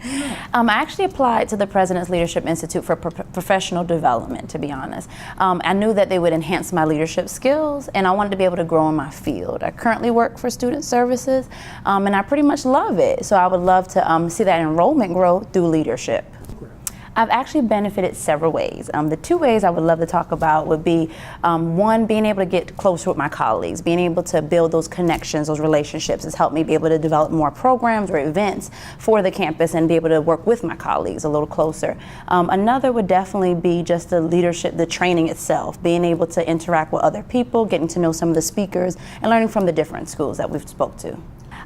I actually applied to the President's Leadership Institute for professional development, to be honest. I knew that they would enhance my leadership skills, and I wanted to be able to grow in my field. I currently work for student services, and I pretty much love it. So I would love to see that enrollment grow through leadership. I've actually benefited several ways. The two ways I would love to talk about would be, one, being able to get closer with my colleagues, being able to build those connections, those relationships has helped me be able to develop more programs or events for the campus and be able to work with my colleagues a little closer. Another would definitely be just the leadership, the training itself, being able to interact with other people, getting to know some of the speakers, and learning from the different schools that we've spoke to.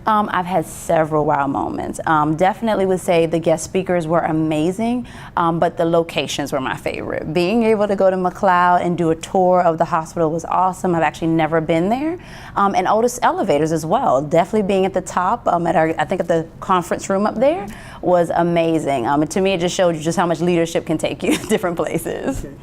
I've had several wow moments. Definitely would say the guest speakers were amazing, but the locations were my favorite. Being able to go to McLeod and do a tour of the hospital was awesome. I've actually never been there. And Otis elevators as well. Definitely being at the top, I think at the conference room up there was amazing. To me, it just showed you just how much leadership can take you to different places. Okay.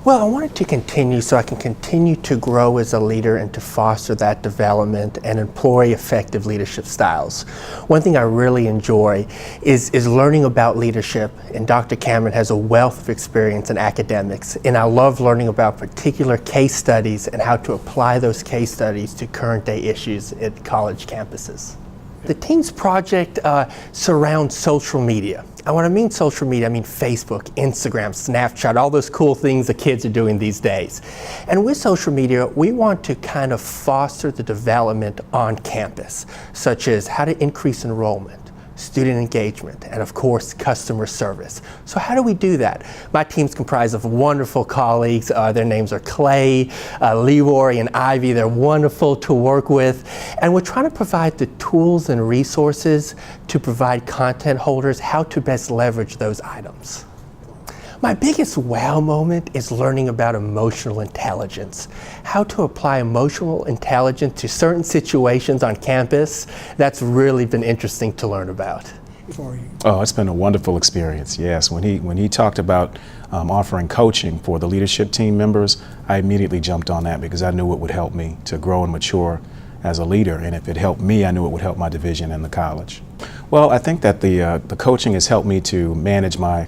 Well, I wanted to continue so I can continue to grow as a leader and to foster that development and employ effective leadership styles. One thing I really enjoy is learning about leadership, and Dr. Cameron has a wealth of experience in academics, and I love learning about particular case studies and how to apply those case studies to current day issues at college campuses. The team's project surrounds social media. And when I mean social media, I mean Facebook, Instagram, Snapchat, all those cool things the kids are doing these days. And with social media, we want to kind of foster the development on campus, such as how to increase enrollment, student engagement, and of course, customer service. So how do we do that? My team's comprised of wonderful colleagues. Their names are Clay, Leroy, and Ivy. They're wonderful to work with. And we're trying to provide the tools and resources to provide content holders how to best leverage those items. My biggest wow moment is learning about emotional intelligence. How to apply emotional intelligence to certain situations on campus. That's really been interesting to learn about. Oh, it's been a wonderful experience, yes. When he talked about offering coaching for the leadership team members, I immediately jumped on that because I knew it would help me to grow and mature as a leader, and if it helped me, I knew it would help my division and the college. Well, I think that the coaching has helped me to manage my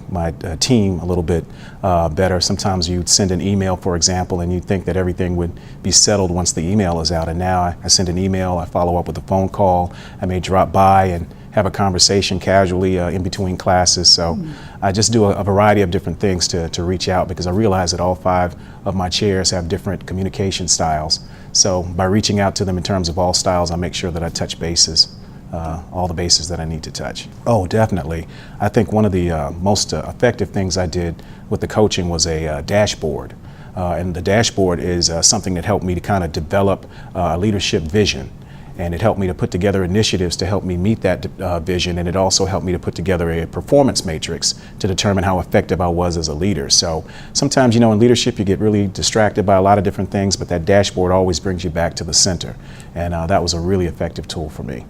team a little bit better. Sometimes you'd send an email, for example, and you'd think that everything would be settled once the email is out, and now I send an email, I follow up with a phone call, I may drop by and have a conversation casually in between classes. So I just do a variety of different things to reach out, because I realize that all 5 of my chairs have different communication styles. So by reaching out to them in terms of all styles, I make sure that I touch bases, all the bases that I need to touch. Oh, definitely. I think one of the most effective things I did with the coaching was a dashboard. And the dashboard is something that helped me to kind of develop a leadership vision. And it helped me to put together initiatives to help me meet that vision, and it also helped me to put together a performance matrix to determine how effective I was as a leader. So sometimes, you know, in leadership you get really distracted by a lot of different things, but that dashboard always brings you back to the center, and that was a really effective tool for me.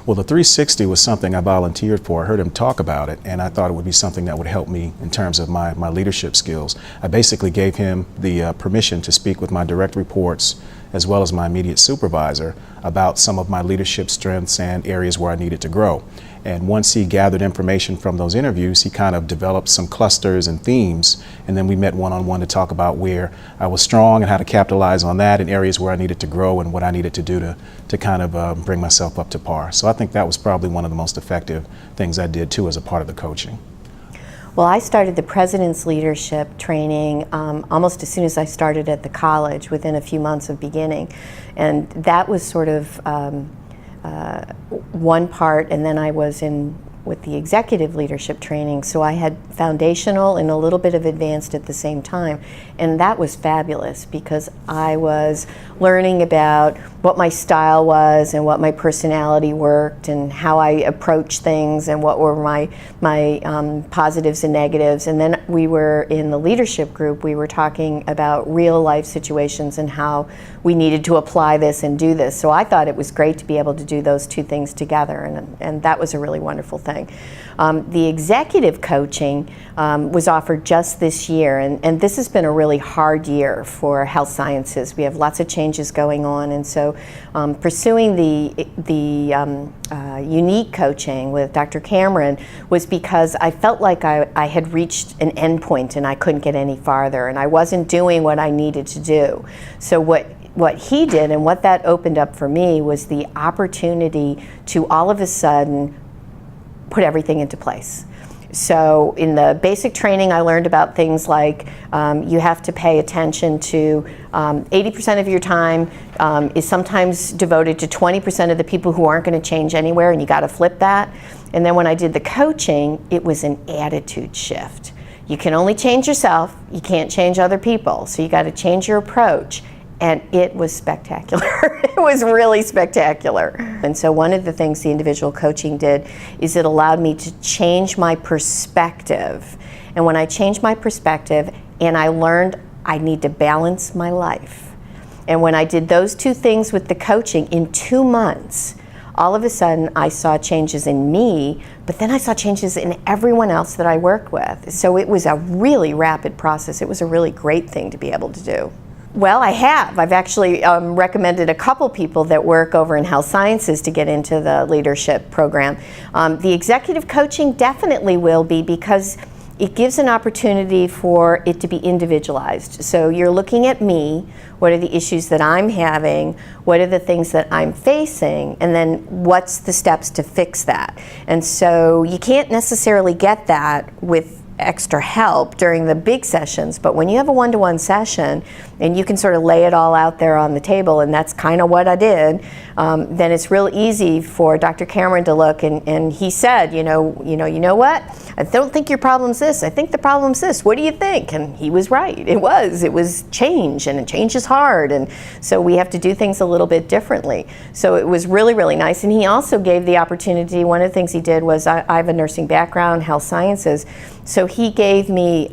Well, the 360 was something I volunteered for. I heard him talk about it, and I thought it would be something that would help me in terms of my leadership skills. I basically gave him the permission to speak with my direct reports as well as my immediate supervisor about some of my leadership strengths and areas where I needed to grow. And once he gathered information from those interviews, he kind of developed some clusters and themes, and then we met one-on-one to talk about where I was strong and how to capitalize on that, and areas where I needed to grow and what I needed to do to kind of bring myself up to par. So I think that was probably one of the most effective things I did too as a part of the coaching. Well, I started the President's Leadership training almost as soon as I started at the college, within a few months of beginning. And that was sort of one part, and then I was in with the executive leadership training, so I had foundational and a little bit of advanced at the same time, and that was fabulous because I was learning about what my style was and what my personality worked and how I approached things and what were my positives and negatives. And then we were in the leadership group, we were talking about real life situations and how we needed to apply this and do this. So I thought it was great to be able to do those two things together, and that was a really wonderful thing. The executive coaching was offered just this year, and this has been a really hard year for health sciences. We have lots of changes going on, and so pursuing the unique coaching with Dr. Cameron was because I felt like I had reached an end point and I couldn't get any farther, and I wasn't doing what I needed to do. So what he did and what that opened up for me was the opportunity to all of a sudden put everything into place. So in the basic training, I learned about things like you have to pay attention to 80% of your time is sometimes devoted to 20% of the people who aren't going to change anywhere, and you got to flip that. And then when I did the coaching, it was an attitude shift. You can only change yourself, you can't change other people, so you got to change your approach. And it was spectacular. It was really spectacular. And so one of the things the individual coaching did is it allowed me to change my perspective. And when I changed my perspective and I learned I need to balance my life. And when I did those two things with the coaching in 2 months, all of a sudden I saw changes in me, but then I saw changes in everyone else that I worked with. So it was a really rapid process. It was a really great thing to be able to do. Well, I have. I've actually recommended a couple people that work over in health sciences to get into the leadership program. The executive coaching definitely will be, because it gives an opportunity for it to be individualized. So you're looking at me, what are the issues that I'm having, what are the things that I'm facing, and then what's the steps to fix that. And so you can't necessarily get that with extra help during the big sessions, but when you have a one-to-one session and you can sort of lay it all out there on the table, and that's kind of what I did, then it's real easy for Dr. Cameron to look, and he said, you know what? I don't think your problem's this. I think the problem's this. What do you think? And he was right. It was change, and change is hard, and so we have to do things a little bit differently. So it was really, really nice. And he also gave the opportunity. One of the things he did was I have a nursing background, health sciences. So he gave me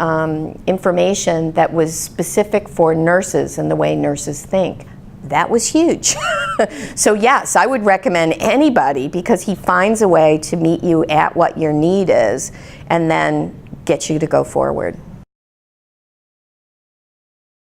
information that was specific for nurses and the way nurses think. That was huge. So yes, I would recommend anybody, because he finds a way to meet you at what your need is and then get you to go forward.